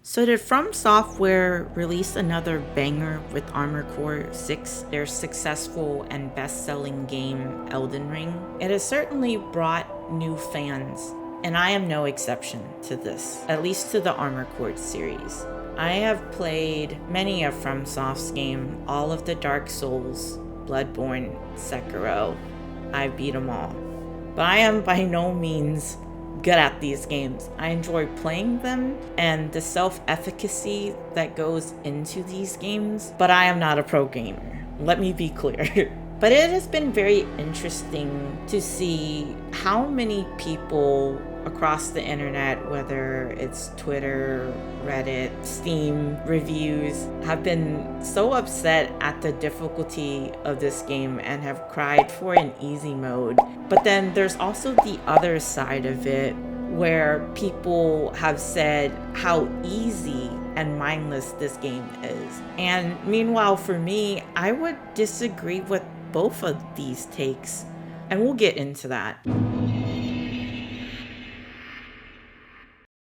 So did FromSoftware release another banger with Armored Core 6, their successful and best-selling game Elden Ring? It has certainly brought new fans, and I am no exception to this, at least to the Armored Core series. I have played many of FromSoft's games, all of the Dark Souls, Bloodborne, Sekiro. I beat them all. But I am by no means good at these games. I enjoy playing them and the self-efficacy that goes into these games, but I am not a pro gamer. Let me be clear. But it has been very interesting to see how many people across the internet, whether it's Twitter, Reddit, Steam, reviews, have been so upset at the difficulty of this game and have cried for an easy mode. But then there's also the other side of it where people have said how easy and mindless this game is. And meanwhile, for me, I would disagree with both of these takes, and we'll get into that.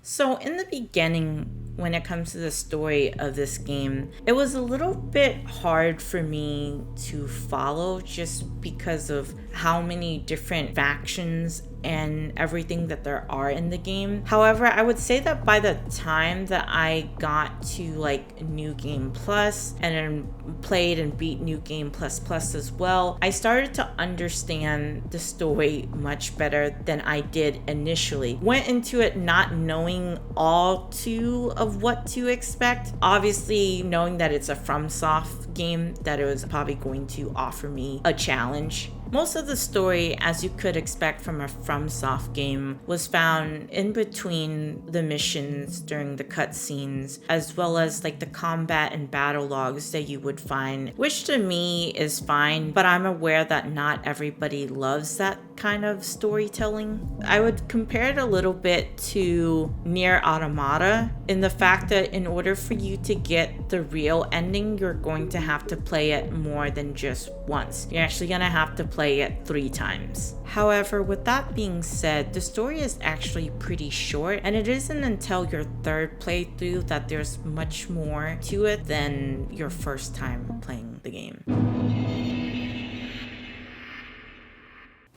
So in the beginning, when it comes to the story of this game, it was a little bit hard for me to follow just because of how many different factions and everything that there are in the game. However, I would say that by the time that I got to like New Game Plus and then played and beat New Game Plus Plus as well, I started to understand the story much better than I did initially. Went into it not knowing all too of what to expect. Obviously, knowing that it's a FromSoft game, that it was probably going to offer me a challenge. Most of the story, as you could expect from a FromSoft game, was found in between the missions during the cutscenes, as well as like the combat and battle logs that you would find, which to me is fine, but I'm aware that not everybody loves that kind of storytelling. I would compare it a little bit to Nier Automata in the fact that in order for you to get the real ending, you're going to have to play it more than just once. You're actually gonna have to play it 3 times. However, with that being said, the story is actually pretty short, and it isn't until your 3rd playthrough that there's much more to it than your first time playing the game.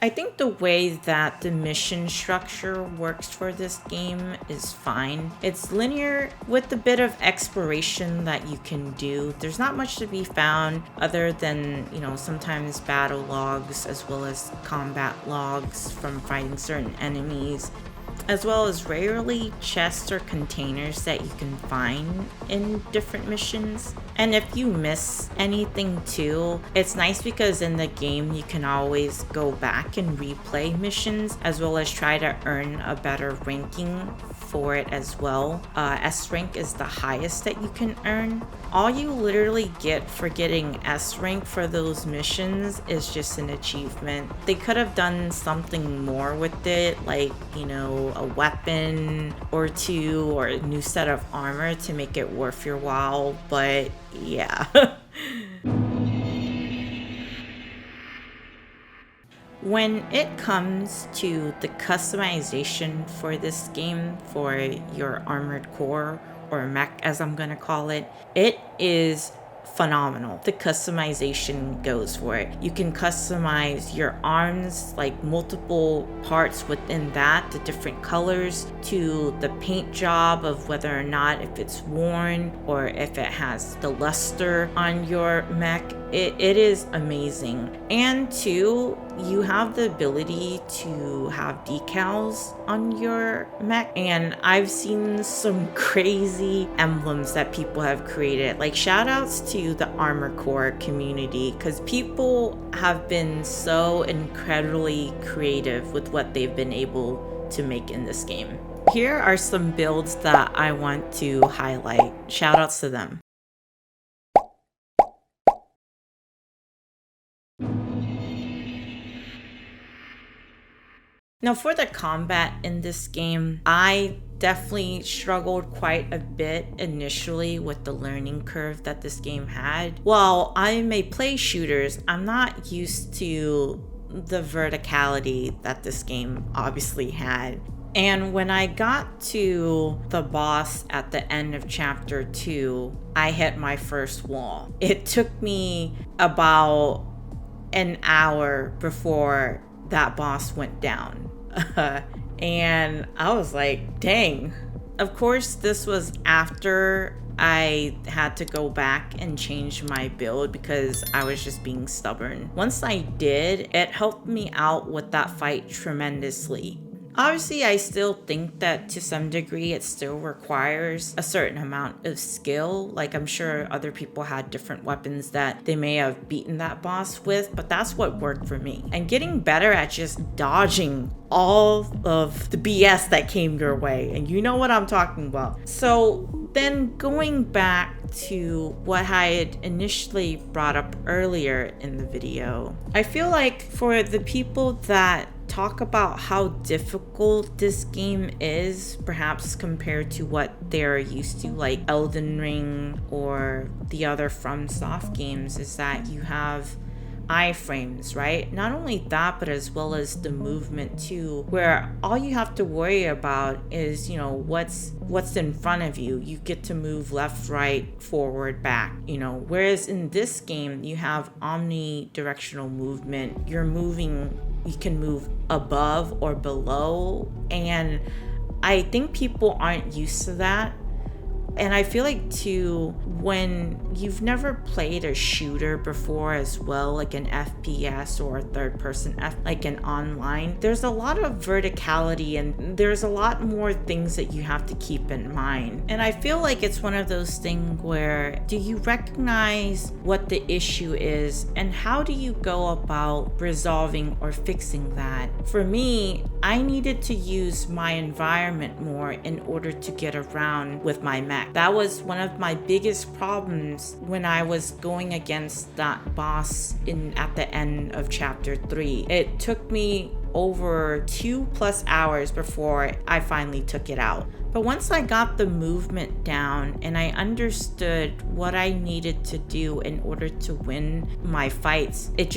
I think the way that the mission structure works for this game is fine. It's linear with a bit of exploration that you can do. There's not much to be found other than, sometimes battle logs as well as combat logs from fighting certain enemies, as well as rarely chests or containers that you can find in different missions. And if you miss anything too, it's nice because in the game you can always go back and replay missions, as well as try to earn a better ranking for it as well. S rank is the highest that you can earn. All you literally get for getting S rank for those missions is just an achievement. They could have done something more with it, like, a weapon or 2 or a new set of armor to make it worth your while, but yeah. When it comes to the customization for this game, for your Armored Core, or mech as I'm gonna call it, it is phenomenal. The customization goes for it. You can customize your arms, like multiple parts within that, the different colors, to the paint job of whether or not if it's worn or if it has the luster on your mech. It is amazing. And 2, you have the ability to have decals on your mech, and I've seen some crazy emblems that people have created. Like, shout outs to the Armored Core community, because people have been so incredibly creative with what they've been able to make in this game. Here are some builds that I want to highlight. Shout outs to them. Now, for the combat in this game, I definitely struggled quite a bit initially with the learning curve that this game had. While I may play shooters, I'm not used to the verticality that this game obviously had. And when I got to the boss at the end of chapter 2, I hit my first wall. It took me about an hour before that boss went down. And I was like, dang. Of course, this was after I had to go back and change my build because I was just being stubborn. Once I did, it helped me out with that fight tremendously. Obviously, I still think that to some degree it still requires a certain amount of skill. Like, I'm sure other people had different weapons that they may have beaten that boss with, but that's what worked for me. And getting better at just dodging all of the BS that came your way. And you know what I'm talking about. So then going back to what I had initially brought up earlier in the video, I feel like for the people that talk about how difficult this game is, perhaps compared to what they're used to, like Elden Ring or the other FromSoft games, is that you have iframes, right? Not only that, but as well as the movement too, where all you have to worry about is, you know, what's in front of you. You get to move left, right, forward, back, you know. Whereas in this game, you have omni directional movement. You can move above or below, and I think people aren't used to that. And I feel like too, when you've never played a shooter before as well, like an FPS or a third person like an online, there's a lot of verticality and there's a lot more things that you have to keep in mind. And I feel like it's one of those things where, do you recognize what the issue is and how do you go about resolving or fixing that? For me, I needed to use my environment more in order to get around with my mech. That was one of my biggest problems when I was going against that boss at the end of chapter 3. It took me over 2+ hours before I finally took it out. But once I got the movement down and I understood what I needed to do in order to win my fights, it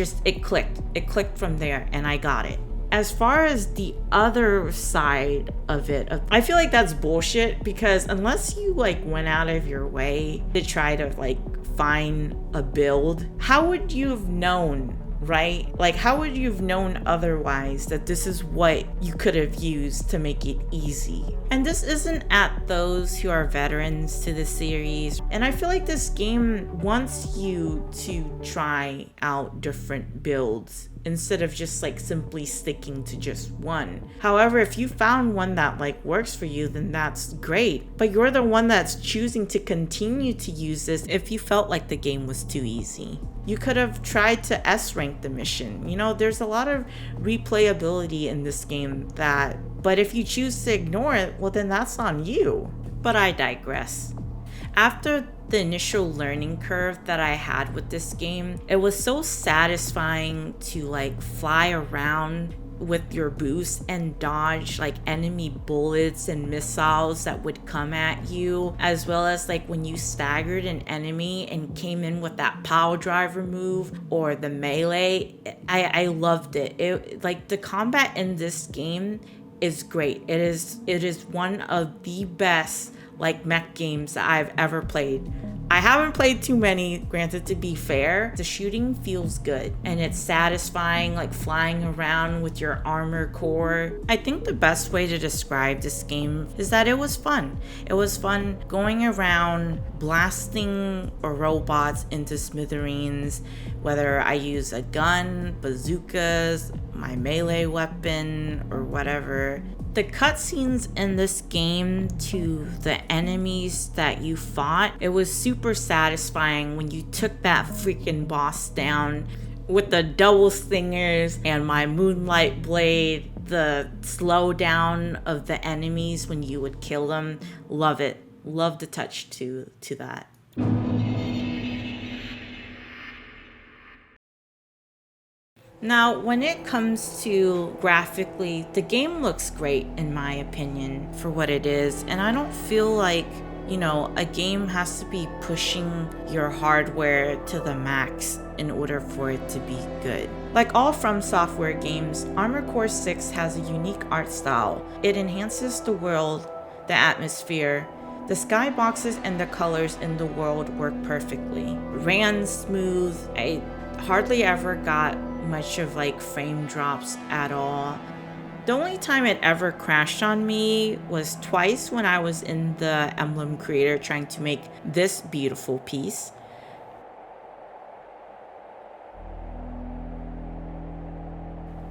clicked. It clicked from there and I got it. As far as the other side of it, I feel like that's bullshit, because unless you like went out of your way to try to like find a build, how would you have known, right? Like, how would you have known otherwise that this is what you could have used to make it easy? And this isn't at those who are veterans to the series. And I feel like this game wants you to try out different builds instead of just like simply sticking to just one. However, if you found one that like works for you, then that's great. But you're the one that's choosing to continue to use this if you felt like the game was too easy. You could have tried to S-rank the mission. You know, there's a lot of replayability in this game but if you choose to ignore it, well then that's on you. But I digress. After the initial learning curve that I had with this game, it was so satisfying to like fly around with your boost and dodge like enemy bullets and missiles that would come at you, as well as like when you staggered an enemy and came in with that power driver move or the melee. I loved it. It like the combat in this game is great. It is one of the best like mech games that I've ever played. I haven't played too many, granted, to be fair. The shooting feels good and it's satisfying, like flying around with your armor core. I think the best way to describe this game is that it was fun. It was fun going around blasting robots into smithereens, whether I use a gun, bazookas, my melee weapon, or whatever. The cutscenes in this game to the enemies that you fought, it was super satisfying when you took that freaking boss down with the double stingers and my moonlight blade, the slowdown of the enemies when you would kill them. Love it. Love the touch to that. Now, when it comes to graphically, the game looks great in my opinion for what it is, and I don't feel like, you know, a game has to be pushing your hardware to the max in order for it to be good. Like all FromSoftware games, Armored Core 6 has a unique art style. It enhances the world, the atmosphere, the skyboxes, and the colors in the world work perfectly. Ran smooth. I hardly ever got much of like frame drops at all. The only time it ever crashed on me was twice when I was in the emblem creator trying to make this beautiful piece.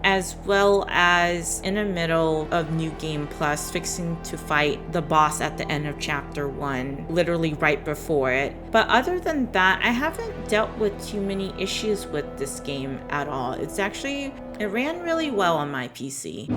As well as in the middle of New Game Plus, fixing to fight the boss at the end of Chapter 1, literally right before it. But other than that, I haven't dealt with too many issues with this game at all. It ran really well on my PC.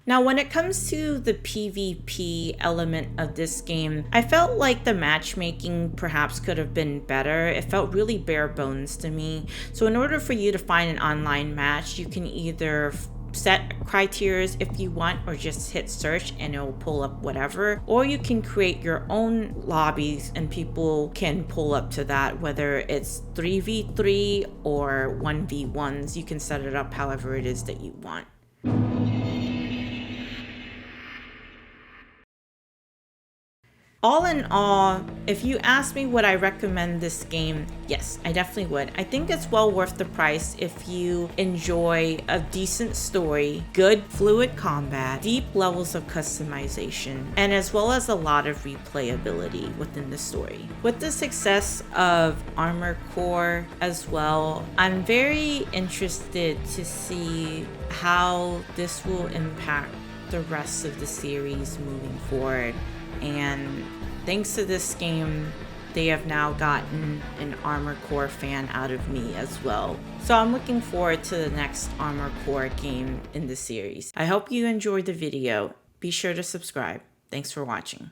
Now, when it comes to the PvP element of this game, I felt like the matchmaking perhaps could have been better. It felt really bare bones to me. So in order for you to find an online match, you can either set criteria if you want, or just hit search and it'll pull up whatever, or you can create your own lobbies and people can pull up to that, whether it's 3v3 or 1v1s. You can set it up however it is that you want. All in all, if you ask me would I recommend this game, yes, I definitely would. I think it's well worth the price if you enjoy a decent story, good fluid combat, deep levels of customization, and as well as a lot of replayability within the story. With the success of Armored Core as well, I'm very interested to see how this will impact the rest of the series moving forward. And thanks to this game, they have now gotten an Armored Core fan out of me as well. So I'm looking forward to the next Armored Core game in the series. I hope you enjoyed the video. Be sure to subscribe. Thanks for watching.